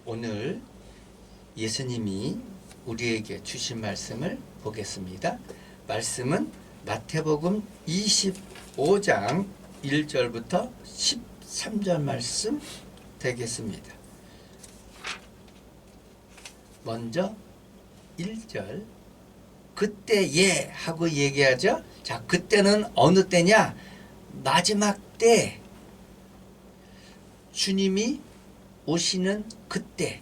오늘 예수님이 우리에게 주신 말씀을 보겠습니다. 말씀은 마태복음 25장 1절부터 13절 말씀 되겠습니다. 먼저 1절 그때 예 하고 얘기하죠. 자, 그때는 어느 때냐? 마지막 때, 주님이 오시는 그때,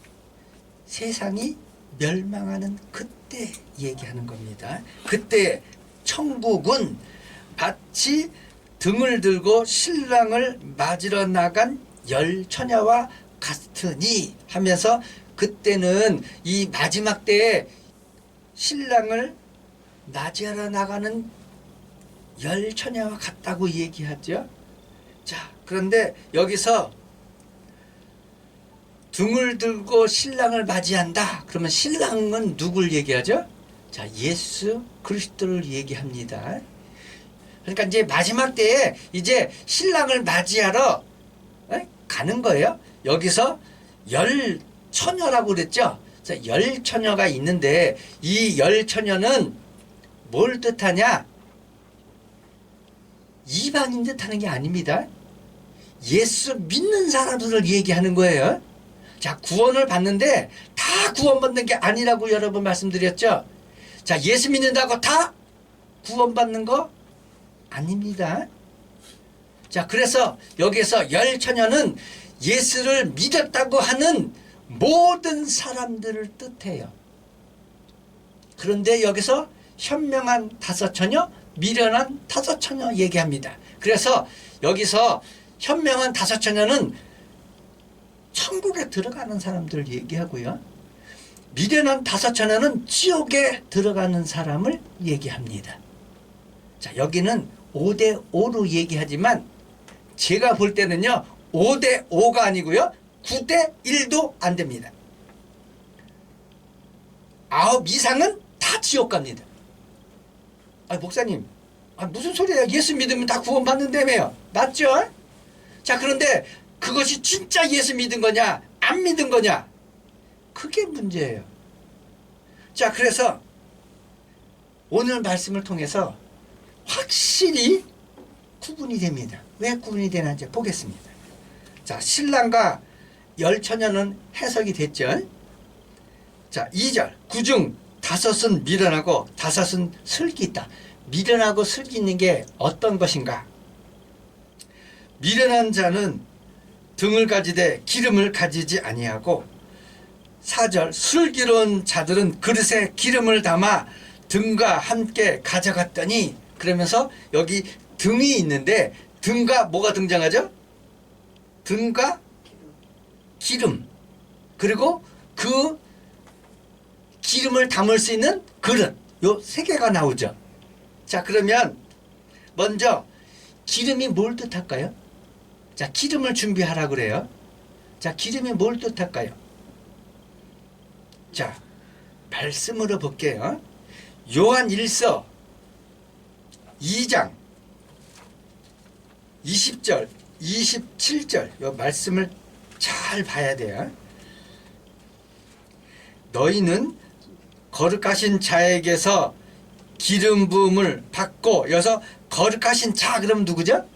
세상이 멸망하는 그때 얘기하는 겁니다. 그때 천국은 마치 등을 들고 신랑을 맞으러 나간 열 처녀와 같으니 하면서, 그때는 이 마지막 때에 신랑을 맞이하러 나가는 열 처녀와 같다고 얘기하죠. 자, 그런데 여기서 등을 들고 신랑을 맞이한다. 그러면 신랑은 누굴 얘기하죠? 자, 예수 그리스도를 얘기합니다. 그러니까 이제 마지막 때에 이제 신랑을 맞이하러 가는 거예요. 여기서 열 처녀라고 그랬죠. 자, 열 처녀가 있는데 이 열 처녀는 뭘 뜻하냐? 이방인 뜻하는 게 아닙니다. 예수 믿는 사람들을 얘기하는 거예요. 자, 구원을 받는데 다 구원받는 게 아니라고 여러 번 말씀드렸죠. 자, 예수 믿는다고 다 구원받는 거 아닙니다. 자, 그래서 여기서 열 처녀는 예수를 믿었다고 하는 모든 사람들을 뜻해요. 그런데 여기서 현명한 다섯 처녀, 미련한 다섯 처녀 얘기합니다. 그래서 여기서 현명한 다섯 처녀는 천국에 들어가는 사람들을 얘기하고요, 미련한 다섯 처녀는 지옥에 들어가는 사람을 얘기합니다. 자, 여기는 5대5로 얘기하지만 제가 볼 때는요 5대5가 아니고요 9대1도 안 됩니다. 9 이상은 다 지옥 갑니다. 아, 목사님, 무슨 소리예요? 예수 믿으면 다 구원받는다며요. 맞죠? 자, 그런데 그것이 진짜 예수 믿은 거냐 안 믿은 거냐, 그게 문제예요. 자, 그래서 오늘 말씀을 통해서 확실히 구분이 됩니다. 왜 구분이 되는지 보겠습니다. 자, 신랑과 열 처녀는 해석이 됐죠. 자, 2절 그중 5은 미련하고 5은 슬기 있다. 미련하고 슬기 있는 게 어떤 것인가? 미련한 자는 등을 가지되 기름을 가지지 아니하고, 4절 슬기로운 자들은 그릇에 기름을 담아 등과 함께 가져갔더니, 그러면서 여기 등이 있는데 등과 뭐가 등장하죠? 등과 기름, 그리고 그 기름을 담을 수 있는 그릇, 요 3개가 나오죠. 자, 그러면 먼저 기름이 뭘 뜻할까요? 자, 기름을 준비하라 그래요. 자, 기름이 뭘 뜻할까요? 자, 말씀으로 볼게요. 요한 1서 2장 20절 27절 요 말씀을 잘 봐야 돼요. 너희는 거룩하신 자에게서 기름 부음을 받고, 여기서 거룩하신 자 그러면 누구죠?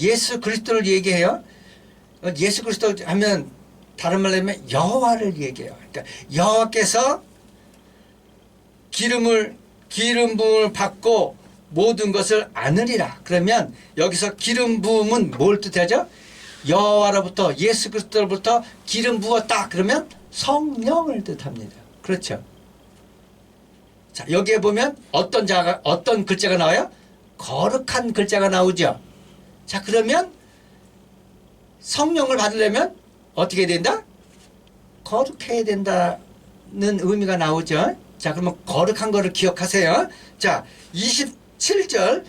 예수 그리스도를 얘기해요. 예수 그리스도 하면 다른 말로 하면 여호와를 얘기해요. 그러니까 여호와께서 기름 부음을 받고 모든 것을 아느리라. 그러면 여기서 기름 부음은 뭘 뜻하죠? 여호와로부터, 예수 그리스도로부터 기름 부었다. 그러면 성령을 뜻합니다. 그렇죠? 자, 여기에 보면 어떤 글자가 나와요? 거룩한 글자가 나오죠. 자, 그러면 성령을 받으려면 어떻게 된다? 거룩해야 된다는 의미가 나오죠. 자, 그러면 거룩한 거를 기억하세요. 자, 27절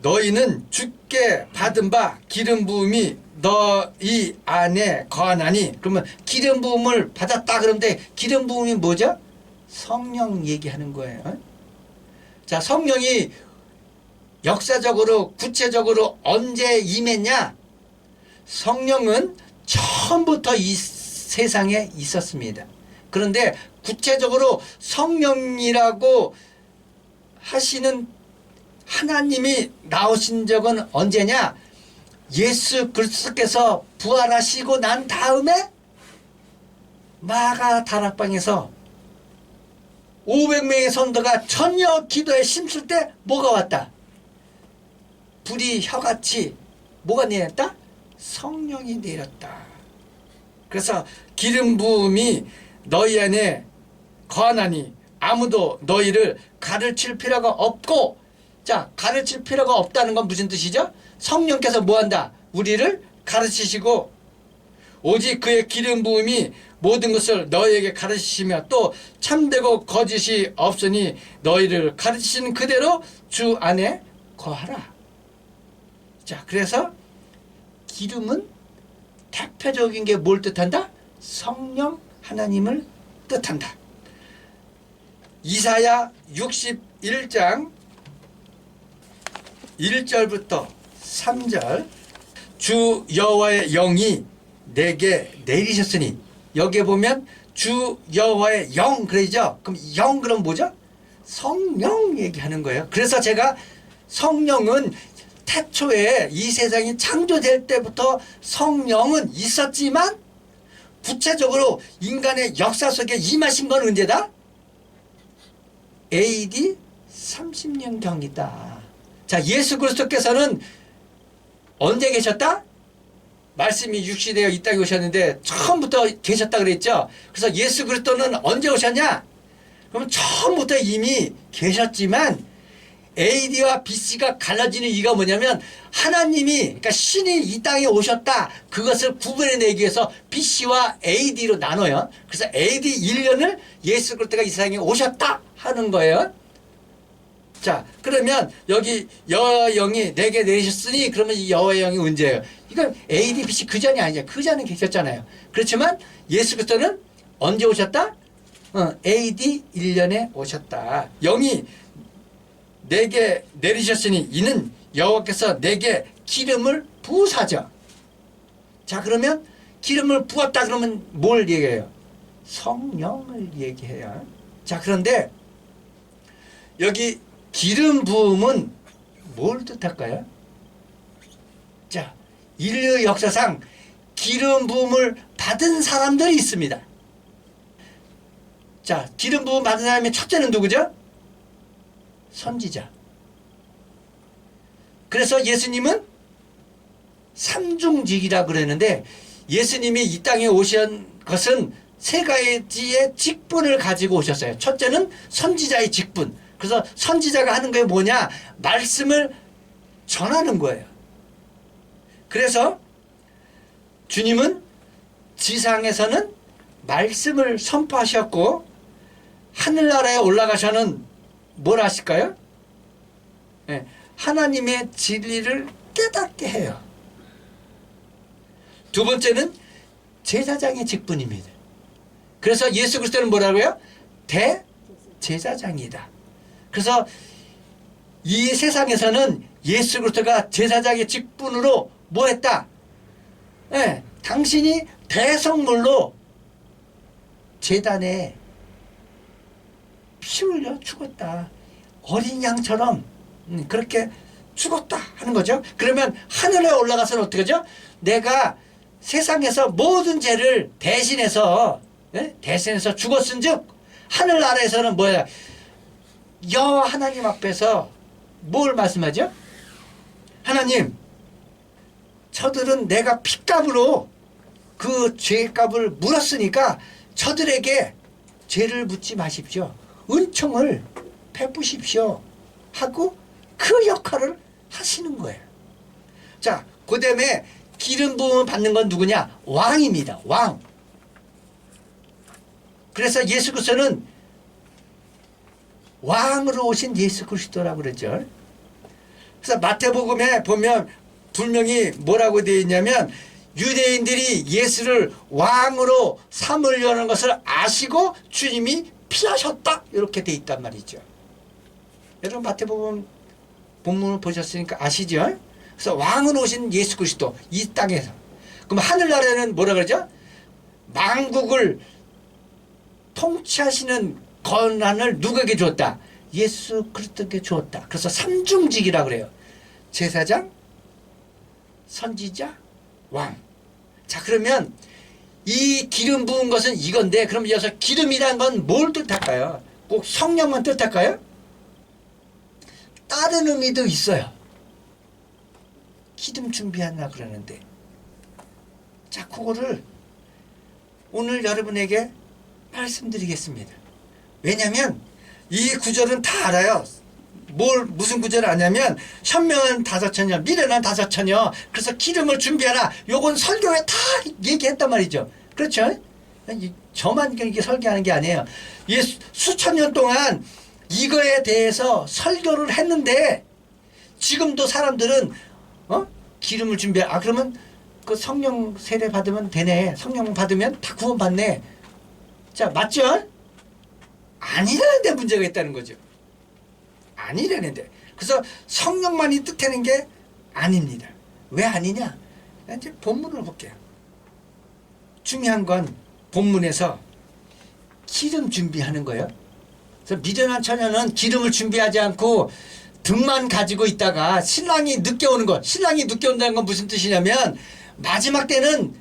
너희는 주께 받은 바 기름 부음이 너희 안에 거하나니, 그러면 기름 부음을 받았다. 그런데 기름 부음이 뭐죠? 성령 얘기하는 거예요. 자, 성령이 역사적으로 구체적으로 언제 임했냐? 성령은 처음부터 이 세상에 있었습니다. 그런데 구체적으로 성령이라고 하시는 하나님이 나오신 적은 언제냐? 예수 그리스도께서 부활하시고 난 다음에 마가 다락방에서 500명의 성도가 전혀 기도에 힘쓸 때 뭐가 왔다? 불이 혀같이 뭐가 내렸다? 성령이 내렸다. 그래서 기름 부음이 너희 안에 거하나니 아무도 너희를 가르칠 필요가 없고, 자, 가르칠 필요가 없다는 건 무슨 뜻이죠? 성령께서 뭐한다? 우리를 가르치시고 오직 그의 기름 부음이 모든 것을 너희에게 가르치시며 또 참되고 거짓이 없으니 너희를 가르치신 그대로 주 안에 거하라. 자, 그래서 기름은 대표적인 게 뭘 뜻한다? 성령 하나님을 뜻한다. 이사야 61장 1절부터 3절 주 여호와의 영이 내게 내리셨으니, 여기에 보면 주 여호와의 영 그러죠. 그럼 영 그럼 뭐죠? 성령 얘기하는 거예요. 그래서 제가 성령은 태초에 이 세상이 창조될 때부터 성령은 있었지만 구체적으로 인간의 역사 속에 임하신 건 언제다? AD 30년경이다. 자, 예수 그리스도께서는 언제 계셨다? 말씀이 육시되어 이 땅에 오셨는데 처음부터 계셨다 그랬죠. 그래서 예수 그리스도는 언제 오셨냐? 그럼 처음부터 이미 계셨지만 AD와 BC가 갈라지는 이유가 뭐냐면 하나님이, 그러니까 신이 이 땅에 오셨다, 그것을 구분해내기 위해서 BC와 AD로 나눠요. 그래서 AD 1년을 예수 그리스도가 이 세상에 오셨다 하는 거예요. 자, 그러면 여기 여호와의 영이 내게 내리셨으니, 그러면 이 여호와의 영이 언제예요? 이건 AD, BC 그 전이 아니죠. 그 전에 계셨잖아요. 그렇지만 예수 그리스도는 언제 오셨다? AD 1년에 오셨다. 영이 내게 내리셨으니 이는 여호와께서 내게 기름을 부으사죠. 자, 그러면 기름을 부었다 그러면 뭘 얘기해요? 성령을 얘기해요. 자, 그런데 여기 기름 부음은 뭘 뜻할까요? 자, 인류 역사상 기름 부음을 받은 사람들이 있습니다. 자, 기름 부음 받은 사람의 첫째는 누구죠? 선지자. 그래서 예수님은 삼중직이라고 그러는데, 예수님이 이 땅에 오신 것은 세 가지의 직분을 가지고 오셨어요. 첫째는 선지자의 직분. 그래서 선지자가 하는 게 뭐냐? 말씀을 전하는 거예요. 그래서 주님은 지상에서는 말씀을 선포하셨고, 하늘나라에 올라가셔는 뭘 하실까요? 네, 하나님의 진리를 깨닫게 해요. 두 번째는 제사장의 직분입니다. 그래서 예수 그리스도는 뭐라고요? 대제사장이다. 그래서 이 세상에서는 예수 그리스도가 제사장의 직분으로 뭐 했다? 네, 당신이 대성물로 제단에 피 흘려 죽었다. 어린 양처럼 그렇게 죽었다 하는 거죠. 그러면 하늘에 올라가서는 어떻게 하죠? 내가 세상에서 모든 죄를 대신해서 죽었은즉 하늘나라에서는 뭐야? 여호와 하나님 앞에서 뭘 말씀하죠? 하나님, 저들은 내가 핏값으로 그 죄값을 물었으니까 저들에게 죄를 묻지 마십시오. 은총을 베푸십시오 하고 그 역할을 하시는 거예요. 자, 그 다음에 기름 부음을 받는 건 누구냐? 왕입니다. 왕. 그래서 예수 그리스도는 왕으로 오신 예수 그리스도라고 그러죠. 그래서 마태복음에 보면 분명히 뭐라고 되어 있냐면, 유대인들이 예수를 왕으로 삼으려는 것을 아시고 주님이 피하셨다, 이렇게 되어 있단 말이죠. 여러분 마태복음 본문을 보셨으니까 아시죠? 그래서 왕으로 오신 예수 그리스도 이 땅에서. 그럼 하늘나라에는 뭐라 그러죠? 만국을 통치하시는 권한을 누구에게 주었다? 예수 그리스도에게 주었다. 그래서 삼중직이라고 그래요. 제사장, 선지자, 왕. 자, 그러면 이 기름 부은 것은 이건데, 그럼 여기서 기름이란 건 뭘 뜻할까요? 꼭 성령만 뜻할까요? 다른 의미도 있어요. 기름 준비하나 그러는데. 자, 그거를 오늘 여러분에게 말씀드리겠습니다. 왜냐면 이 구절은 다 알아요. 무슨 구절을 아냐면 현명한 다섯처녀, 미련한 다섯처녀, 그래서 기름을 준비하라. 요건 설교에 다 얘기했단 말이죠. 그렇죠? 저만 이렇게 설교하는 게 아니에요. 수천 년 동안 이거에 대해서 설교를 했는데 지금도 사람들은 기름을 준비해. 그러면 그 성령 세례 받으면 되네. 성령 받으면 다 구원 받네. 자, 맞죠? 아니라는데 문제가 있다는 거죠. 아니라는데. 그래서 성령만이 뜻하는 게 아닙니다. 왜 아니냐? 이제 본문을 볼게요. 중요한 건 본문에서 기름 준비하는 거예요. 그래서 미련한 처녀는 기름을 준비하지 않고 등만 가지고 있다가 신랑이 늦게 오는 것. 신랑이 늦게 온다는 건 무슨 뜻이냐면 마지막 때는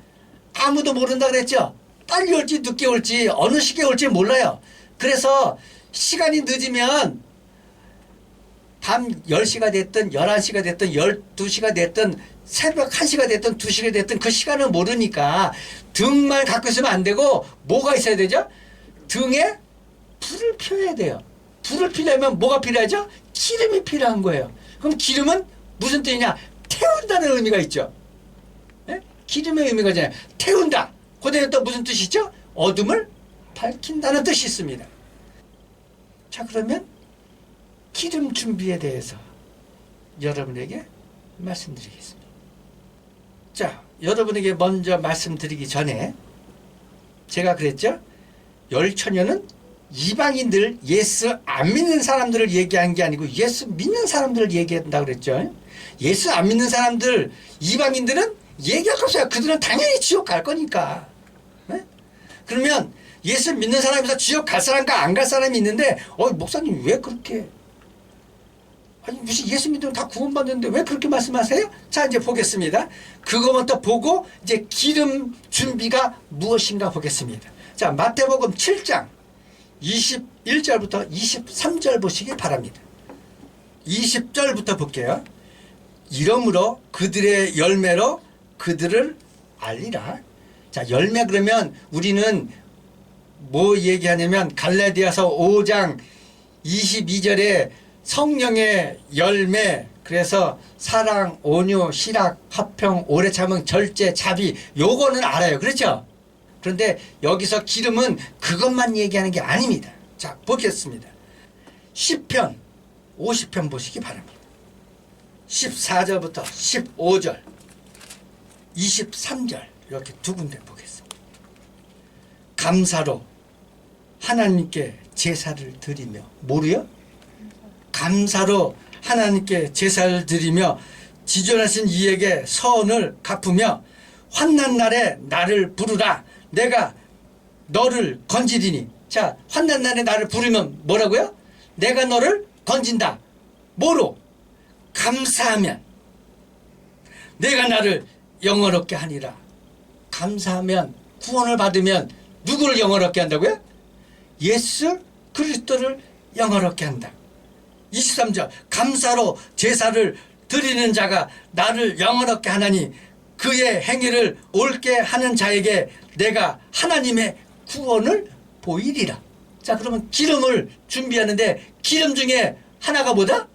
아무도 모른다 그랬죠. 빨리 올지 늦게 올지 어느 시기에 올지 몰라요. 그래서 시간이 늦으면 밤 10시가 됐든 11시가 됐든 12시가 됐든 새벽 1시가 됐든 2시가 됐든 그 시간을 모르니까 등만 갖고 있으면 안 되고 뭐가 있어야 되죠? 등에 불을 펴야 돼요. 불을 피려면 뭐가 필요하죠? 기름이 필요한 거예요. 그럼 기름은 무슨 뜻이냐? 태운다는 의미가 있죠. 네? 기름의 의미가 있잖아요. 태운다. 그다음에 또 무슨 뜻이죠? 어둠을 밝힌다는 뜻이 있습니다. 자, 그러면 기름 준비에 대해서 여러분에게 말씀드리겠습니다. 자, 여러분에게 먼저 말씀드리기 전에 제가 그랬죠? 열처녀는 이방인들, 예수 안 믿는 사람들을 얘기한 게 아니고 예수 믿는 사람들을 얘기한다고 그랬죠. 예수 안 믿는 사람들, 이방인들은 얘기할 거 없어요. 그들은 당연히 지옥 갈 거니까. 네? 그러면 예수 믿는 사람에서 지옥 갈 사람과 안 갈 사람이 있는데 목사님 왜 그렇게 무슨 예수 믿으면 다 구원받는데 왜 그렇게 말씀하세요? 자, 이제 보겠습니다. 그거부터 보고 이제 기름 준비가 무엇인가 보겠습니다. 자, 마태복음 7장 21절부터 23절 보시기 바랍니다. 20절부터 볼게요. 이러므로 그들의 열매로 그들을 알리라. 자, 열매 그러면 우리는 뭐 얘기하냐면 갈라디아서 5장 22절에 성령의 열매, 그래서 사랑, 온유, 희락, 화평, 오래 참음, 절제, 자비, 요거는 알아요. 그렇죠? 그런데 여기서 기름은 그것만 얘기하는 게 아닙니다. 자, 보겠습니다. 10편 50편 보시기 바랍니다. 14절부터 15절 23절 이렇게 두 군데 보겠습니다. 감사로 하나님께 제사를 드리며 뭐로요? 감사로 하나님께 제사를 드리며 지존하신 이에게 선을 갚으며 환난 날에 나를 부르라. 내가 너를 건지리니. 자, 환난 날에 나를 부르면 뭐라고요? 내가 너를 건진다. 뭐로? 감사하면. 내가 나를 영화롭게 하니라. 감사하면, 구원을 받으면 누구를 영화롭게 한다고요? 예수 그리스도를 영화롭게 한다. 23절 감사로 제사를 드리는 자가 나를 영화롭게 하나니 그의 행위를 옳게 하는 자에게 내가 하나님의 구원을 보이리라. 자, 그러면 기름을 준비하는데 기름 중에 하나가 뭐다?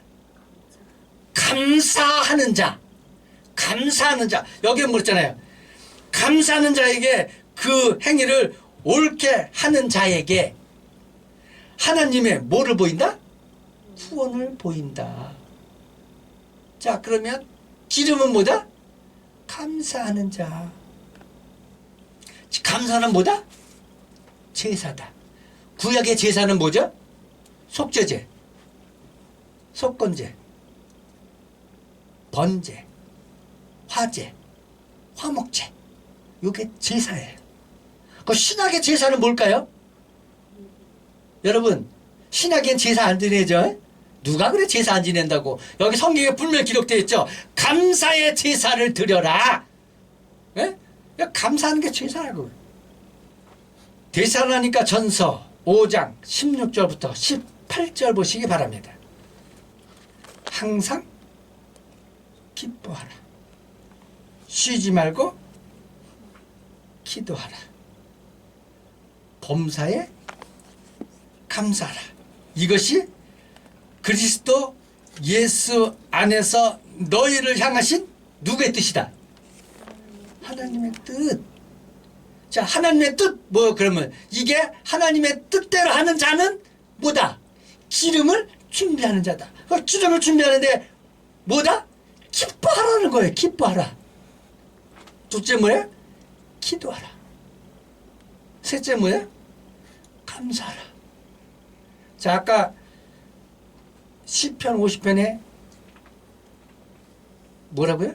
감사하는 자. 감사하는 자. 여기에 뭐였잖아요. 감사하는 자에게 그 행위를 옳게 하는 자에게 하나님의 뭐를 보인다? 구원을 보인다. 자, 그러면 기름은 뭐다? 감사하는 자. 감사는 뭐다? 제사다. 구약의 제사는 뭐죠? 속죄제, 속건제, 번제, 화제, 화목제. 이게 제사예요. 그 신약의 제사는 뭘까요? 여러분, 신약엔 제사 안 지내죠? 누가 그래 제사 안 지낸다고? 여기 성경에 분명히 기록되어 있죠. 감사의 제사를 드려라. 예? 감사하는 게 제사라고. 되살아나니까 전서 5장 16절부터 18절 보시기 바랍니다. 항상 기뻐하라. 쉬지 말고 기도하라. 범사에 감사하라. 이것이 그리스도 예수 안에서 너희를 향하신 누구의 뜻이다? 하나님의 뜻. 자, 하나님의 뜻 뭐 그러면 이게 하나님의 뜻대로 하는 자는 뭐다? 기름을 준비하는 자다. 그 기름을 준비하는데 뭐다? 기뻐하라는 거예요. 기뻐하라. 둘째 뭐예요? 기도하라. 셋째 뭐예요? 감사하라. 자, 아까 시편 50편에 뭐라고요?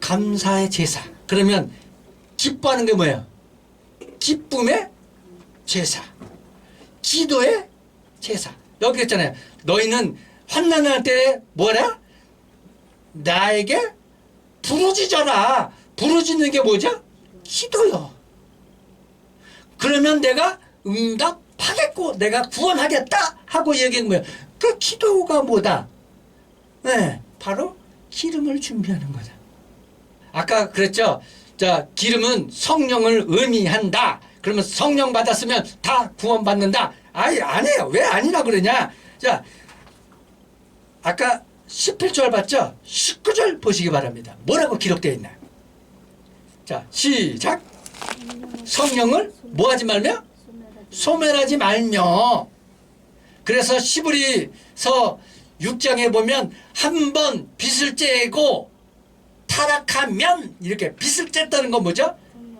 감사의 제사. 그러면 기뻐하는 게 뭐예요? 기쁨의 제사. 기도의 제사. 여기 했잖아요. 너희는 환난할 때 뭐라? 나에게 부르짖어라. 부르짖는 게 뭐죠? 기도요. 그러면 내가 응답하겠고 내가 구원하겠다 하고 얘기한 거예요. 그 기도가 뭐다? 네, 바로 기름을 준비하는 거다. 아까 그랬죠? 자, 기름은 성령을 의미한다. 그러면 성령 받았으면 다 구원받는다. 아니, 아니에요. 왜 아니라 그러냐? 자, 아까 18절 봤죠? 19절 보시기 바랍니다. 뭐라고 기록되어 있나요? 자, 시작. 성령을 뭐 하지 말며? 소멸하지 말며. 그래서 시브리서 6장에 보면 한 번 빚을 째고 타락하면 이렇게 빚을 쨌다는 건 뭐죠?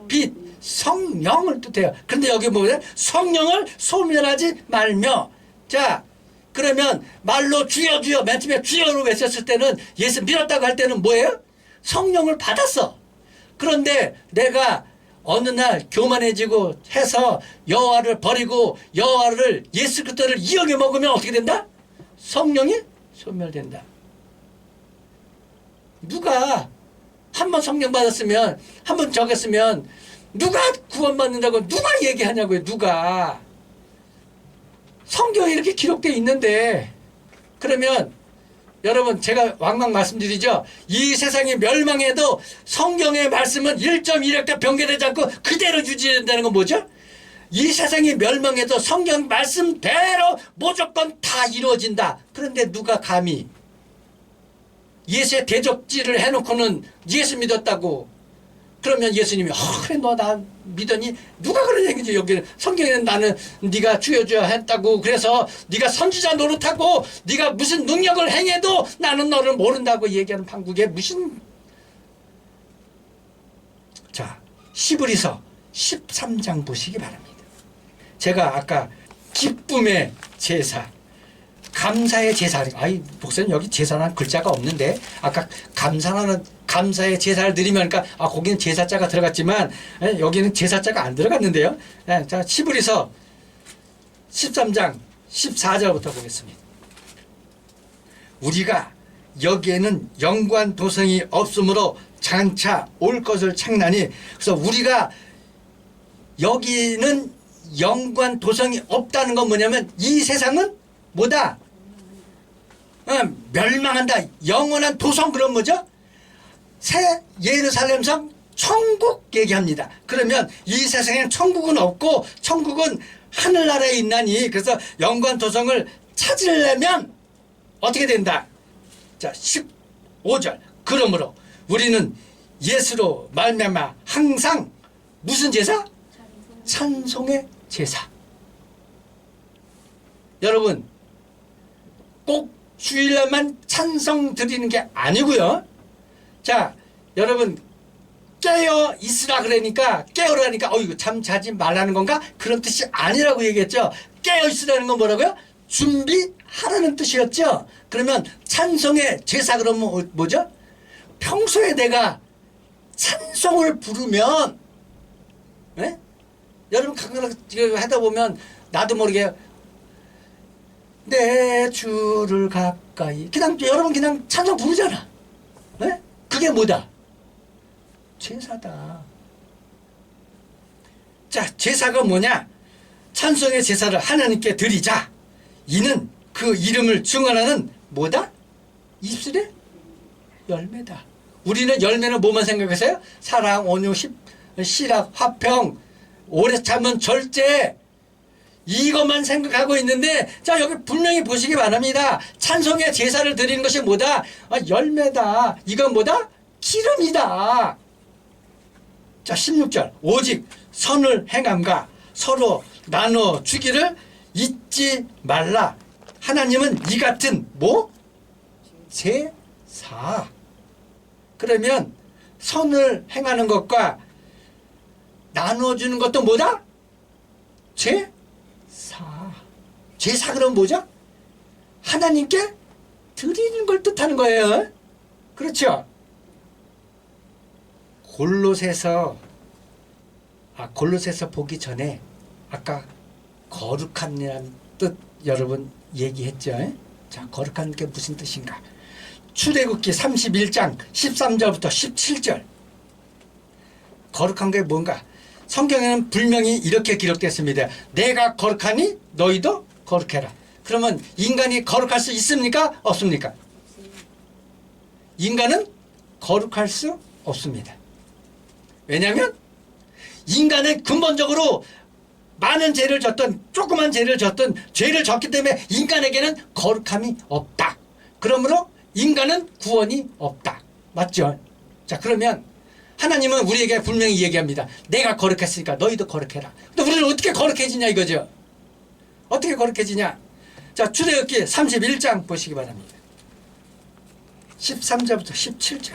빚, 성령을 뜻해요. 그런데 여기 보면 성령을 소멸하지 말며. 자, 그러면 말로 주여 주여 맨 처음에 주여로 외쳤을 때는 예수 믿었다고 할 때는 뭐예요? 성령을 받았어. 그런데 내가 어느 날 교만해지고 해서 여호와를 버리고 여호와를 예수 그리스도를 이용해 먹으면 어떻게 된다? 성령이 소멸된다. 누가 한 번 성령 받았으면 한 번 적었으면 누가 구원받는다고 누가 얘기하냐고요. 누가. 성경에 이렇게 기록되어 있는데. 그러면 여러분 제가 왕왕 말씀드리죠. 이 세상이 멸망해도 성경의 말씀은 1.1획도 변개되지 않고 그대로 유지된다는 건 뭐죠? 이 세상이 멸망해도 성경 말씀대로 무조건 다 이루어진다. 그런데 누가 감히 예수의 대적질을 해놓고는 예수 믿었다고 그러면 예수님이 그래 너 나 믿으니 누가 그런 얘기지. 여기 성경에는 나는 네가 주여 주여 했다고 그래서 네가 선지자 노릇하고 네가 무슨 능력을 행해도 나는 너를 모른다고 얘기하는 판국에 무슨. 자, 시브리서 13장 보시기 바랍니다. 제가 아까 기쁨의 제사 감사의 제사. 아이 목사님 여기 제사라는 글자가 없는데 아까 감사의 제사를 드리면 그러니까 거기는 제사자가 들어갔지만 여기는 제사자가 안 들어갔는데요. 자, 시브리서 13장 14절부터 보겠습니다. 우리가 여기에는 영관 도성이 없으므로 장차 올 것을 창나니. 그래서 우리가 여기는 영관 도성이 없다는 건 뭐냐면 이 세상은 뭐다? 멸망한다. 영원한 도성. 그런 뭐죠? 새 예루살렘성 천국 얘기합니다. 그러면 이 세상엔 천국은 없고 천국은 하늘나라에 있나니. 그래서 영관 도성을 찾으려면 어떻게 된다? 자, 15절. 그러므로 우리는 예수로 말미암아 항상 무슨 제사? 찬송의 제사. 여러분 꼭 주일날만 찬송 드리는 게 아니고요. 자, 여러분 깨어 있으라 그러니까 깨어라니까 이거 잠 자지 말라는 건가? 그런 뜻이 아니라고 얘기했죠. 깨어 있으라는 건 뭐라고요? 준비하라는 뜻이었죠. 그러면 찬송의 제사 그러면 뭐죠? 평소에 내가 찬송을 부르면 예? 여러분 가끔 하다 보면 나도 모르게 내 주를 가까이 그냥 여러분 그냥 찬송 부르잖아. 예? 그게 뭐다? 제사다. 자, 제사가 뭐냐? 찬송의 제사를 하나님께 드리자. 이는 그 이름을 증언하는 뭐다? 입술의 열매다. 우리는 열매는 뭐만 생각하세요? 사랑, 온유, 실학, 화평, 오래 참은 절제, 이것만 생각하고 있는데, 자, 여기 분명히 보시기 바랍니다. 찬송의 제사를 드리는 것이 뭐다? 열매다. 이건 뭐다? 기름이다. 자, 16절. 오직 선을 행함과 서로 나눠 주기를 잊지 말라. 하나님은 이 같은 뭐? 제사. 그러면 선을 행하는 것과 나눠주는 것도 뭐다? 제사. 제사 그럼 뭐죠? 하나님께 드리는 걸 뜻하는 거예요. 그렇죠? 골로새서 보기 전에 아까 거룩함이라는 뜻 여러분 얘기했죠. 자, 거룩한 게 무슨 뜻인가? 출애굽기 31장 13절부터 17절. 거룩한 게 뭔가? 성경에는 분명히 이렇게 기록됐습니다. 내가 거룩하니 너희도 거룩해라. 그러면 인간이 거룩할 수 있습니까? 없습니까? 인간은 거룩할 수 없습니다. 왜냐하면 인간은 근본적으로 많은 죄를 졌던 조그만 죄를 졌던 죄를 졌기 때문에 인간에게는 거룩함이 없다. 그러므로 인간은 구원이 없다. 맞죠? 자, 그러면 하나님은 우리에게 분명히 얘기합니다. 내가 거룩했으니까 너희도 거룩해라. 근데 우리는 어떻게 거룩해지냐 이거죠. 어떻게 거룩해지냐? 자, 출애굽기 31장 보시기 바랍니다. 13절부터 17절.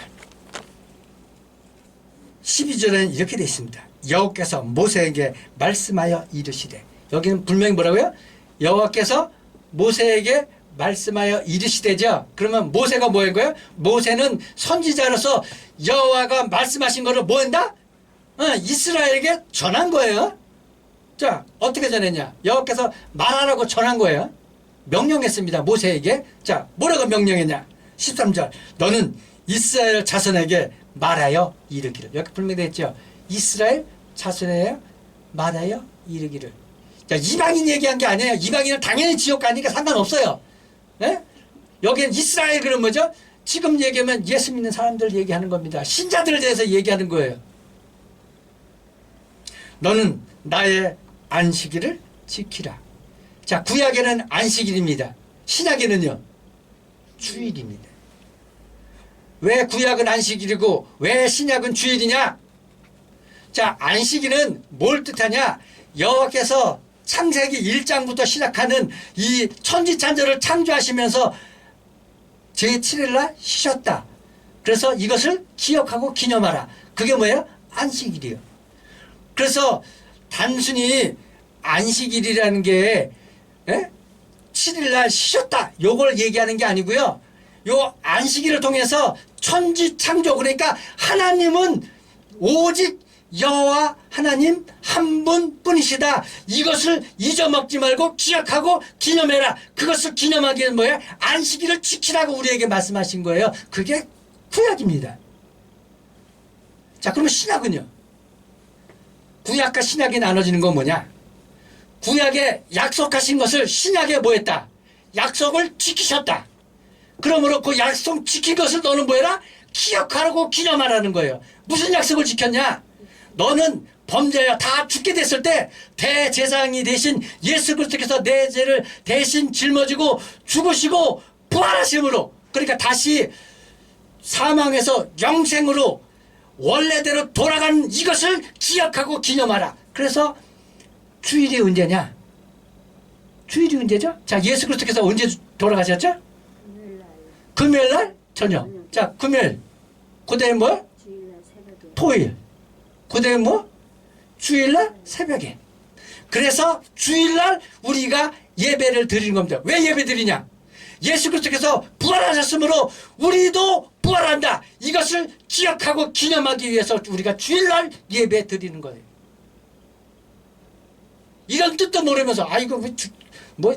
12절에는 이렇게 되어 있습니다. 여호와께서 모세에게 말씀하여 이르시되. 여기는 분명히 뭐라고요? 여호와께서 모세에게 말씀하여 이르시되죠. 그러면 모세가 뭐인 거예요? 모세는 선지자로서 여호와가 말씀하신 거를 뭐 한다? 이스라엘에게 전한 거예요. 자, 어떻게 전했냐? 여호와께서 말하라고 전한 거예요. 명령했습니다. 모세에게. 자, 뭐라고 명령했냐? 13절. 너는 이스라엘 자손에게 말하여 이르기를. 여기 분명히 되어 있죠. 이스라엘 자손에게 말하여 이르기를. 자, 이방인 얘기한 게 아니에요. 이방인은 당연히 지옥 가니까 상관없어요. 예? 여기는 이스라엘 그런 뭐죠? 지금 얘기하면 예수 믿는 사람들 얘기하는 겁니다. 신자들에 대해서 얘기하는 거예요. 너는 나의 안식일을 지키라. 자, 구약에는 안식일입니다. 신약에는요, 주일입니다. 왜 구약은 안식일이고 왜 신약은 주일이냐? 자, 안식일은 뭘 뜻하냐? 여호와께서 창세기 1장부터 시작하는 이 천지창조를 창조하시면서 제7일날 쉬셨다. 그래서 이것을 기억하고 기념하라. 그게 뭐예요? 안식일이에요. 그래서 단순히 안식일이라는 게 7일날 쉬셨다. 요걸 얘기하는 게 아니고요. 요 안식일을 통해서 천지창조, 그러니까 하나님은 오직 여호와 하나님 한 분뿐이시다. 이것을 잊어먹지 말고 기억하고 기념해라. 그것을 기념하기 위해서 뭐야? 안식일을 지키라고 우리에게 말씀하신 거예요. 그게 구약입니다. 자, 그러면 신약은요? 구약과 신약이 나눠지는 건 뭐냐? 구약에 약속하신 것을 신약에 뭐 했다? 약속을 지키셨다. 그러므로 그 약속 지킨 것을 너는 뭐 해라? 기억하라고 기념하라는 거예요. 무슨 약속을 지켰냐? 너는 범죄하여 다 죽게 됐을 때 대제사장이 대신 예수 그리스도께서 내 죄를 대신 짊어지고 죽으시고 부활하심으로, 그러니까 다시 사망에서 영생으로 원래대로 돌아간 이것을 기억하고 기념하라. 그래서 주일이 언제냐? 주일이 언제죠? 자, 예수 그리스도께서 언제 돌아가셨죠? 금요일날 저녁. 자, 금요일. 그 다음에 뭐? 토요일. 그 다음에 뭐? 주일날 새벽에. 그래서 주일날 우리가 예배를 드리는 겁니다. 왜 예배 드리냐? 예수 그리스도께서 부활하셨으므로 우리도 부활한다. 이것을 기억하고 기념하기 위해서 우리가 주일날 예배 드리는 거예요. 이런 뜻도 모르면서 아 이거 뭐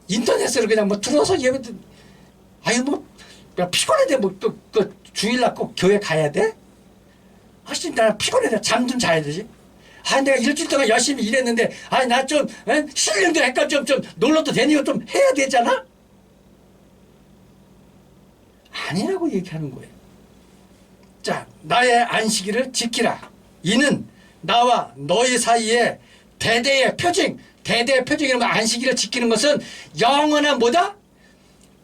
인터넷으로 그냥 뭐 들어서 예배 아유 뭐 피곤한데 그 주일날 꼭 교회 가야 돼? 하여튼 나 피곤해. 잠 좀 자야 되지. 아 내가 일주일 동안 열심히 일했는데 아 나 좀 힐링도 할까 좀 놀러도 되니까 좀 해야 되잖아. 아니라고 얘기하는 거예요. 자, 나의 안식일을 지키라. 이는 나와 너희 사이에 대대의 표징이라면 안식일을 지키는 것은 영원한 뭐다?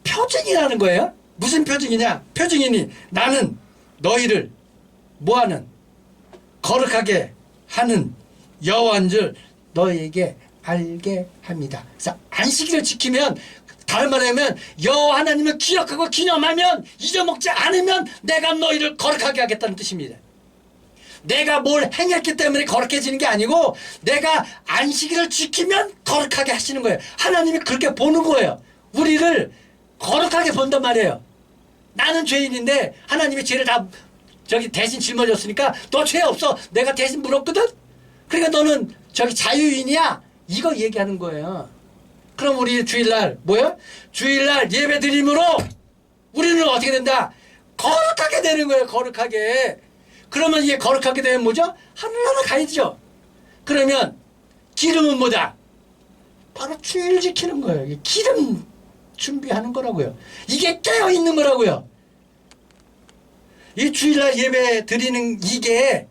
표징이라는 거예요. 무슨 표징이냐? 표징이니 나는 너희를 뭐하는? 거룩하게 하는 여호와인 줄 너희에게 알게 합니다. 그래서 안식일을 지키면 다른 말로 하면 여호와 하나님을 기억하고 기념하면 잊어먹지 않으면 내가 너희를 거룩하게 하겠다는 뜻입니다. 내가 뭘 행했기 때문에 거룩해지는 게 아니고 내가 안식일을 지키면 거룩하게 하시는 거예요. 하나님이 그렇게 보는 거예요. 우리를 거룩하게 본단 말이에요. 나는 죄인인데 하나님이 죄를 다 저기 대신 짊어졌으니까 너 죄 없어. 내가 대신 물었거든. 그러니까 너는 저기 자유인이야. 이거 얘기하는 거예요. 그럼 우리 주일날 뭐야? 주일날 예배 드림으로 우리는 어떻게 된다? 거룩하게 되는 거예요. 거룩하게. 그러면 이게 거룩하게 되면 뭐죠? 하늘나라 가야죠. 그러면 기름은 뭐다? 바로 주일 지키는 거예요. 기름 준비하는 거라고요. 이게 깨어있는 거라고요. 이 주일날 예배 드리는 이게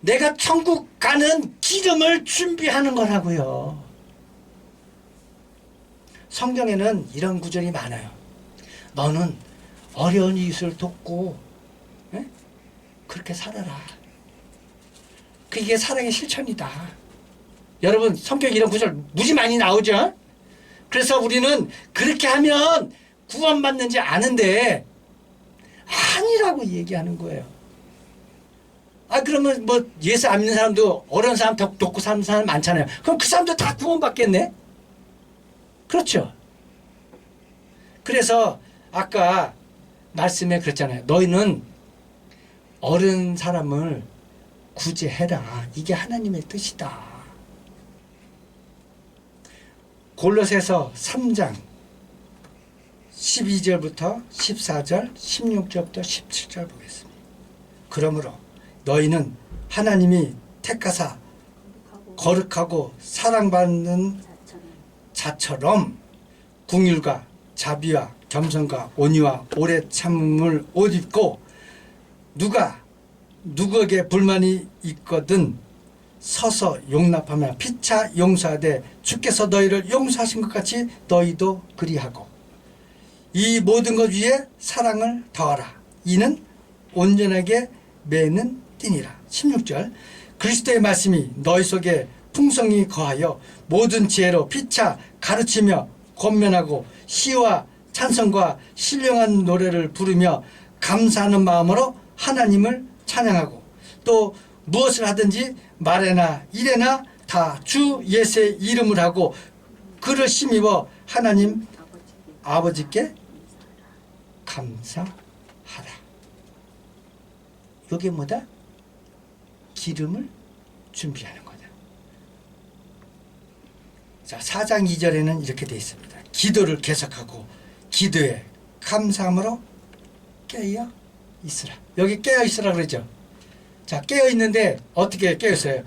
내가 천국 가는 기름을 준비하는 거라고요. 성경에는 이런 구절이 많아요. 너는 어려운 이웃을 돕고 에? 그렇게 살아라. 그게 사랑의 실천이다. 여러분 성경에 이런 구절 무지 많이 나오죠. 그래서 우리는 그렇게 하면 구원받는지 아는데 아니라고 얘기하는 거예요. 아 그러면 뭐 예수 안 믿는 사람도 어려운 사람 돕고 사는 사람 많잖아요. 그럼 그 사람도 다 구원받겠네? 그렇죠. 그래서 아까 말씀에 그랬잖아요. 너희는 어른 사람을 구제해라. 이게 하나님의 뜻이다. 골로새서 3장 12절부터 14절 16절부터 17절 보겠습니다. 그러므로 너희는 하나님이 택하사 거룩하고 사랑받는 자처럼 긍휼과 자비와 겸손과 온유와 오래 참음을 옷 입고 누가 누구에게 불만이 있거든 서서 용납하며 피차 용서하되 주께서 너희를 용서하신 것 같이 너희도 그리하고 이 모든 것 위에 사랑을 더하라. 이는 온전하게 매는 띠니라. 16절 그리스도의 말씀이 너희 속에 풍성히 거하여 모든 지혜로 피차 가르치며 권면하고 시와 찬송과 신령한 노래를 부르며 감사하는 마음으로 하나님을 찬양하고 또 무엇을 하든지 말에나 일에나 다 주 예수의 이름을 하고 그를 힘입어 하나님 아버지께 감사하라. 이게 뭐다? 기름을 준비하는 거다. 자, 4장 2절에는 이렇게 되어 있습니다. 기도를 계속하고 기도에 감사함으로 깨어 있으라. 여기 깨어 있으라 그러죠. 자, 깨어 있는데 어떻게 깨어 있어요?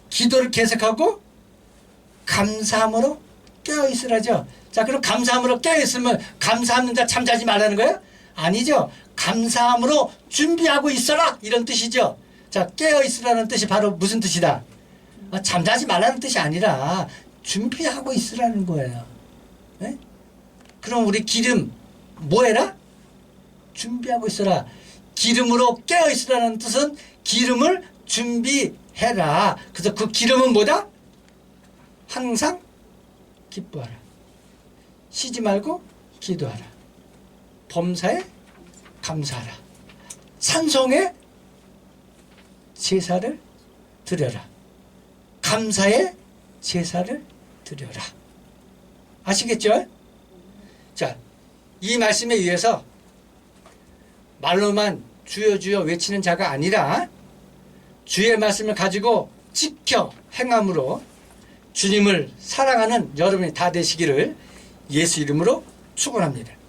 기도를 계속하고 감사함으로 깨어 있으라죠. 자, 그럼 감사함으로 깨어 있으면 감사하는 자 잠자지 말라는 거예요? 아니죠. 감사함으로 준비하고 있어라 이런 뜻이죠. 자, 깨어 있으라는 뜻이 바로 무슨 뜻이다? 잠자지 말라는 뜻이 아니라 준비하고 있으라는 거예요. 네? 그럼 우리 기름 뭐 해라? 준비하고 있어라. 기름으로 깨어 있으라는 뜻은 기름을 준비해라. 그래서 그 기름은 뭐다? 항상 기뻐하라. 쉬지 말고 기도하라. 범사에 감사하라. 찬송에 제사를 드려라. 감사에 제사를 드려라. 아시겠죠? 자, 이 말씀에 의해서 말로만 주여 주여 외치는 자가 아니라 주의 말씀을 가지고 지켜 행함으로 주님을 사랑하는 여러분이 다 되시기를 예수 이름으로 축원합니다.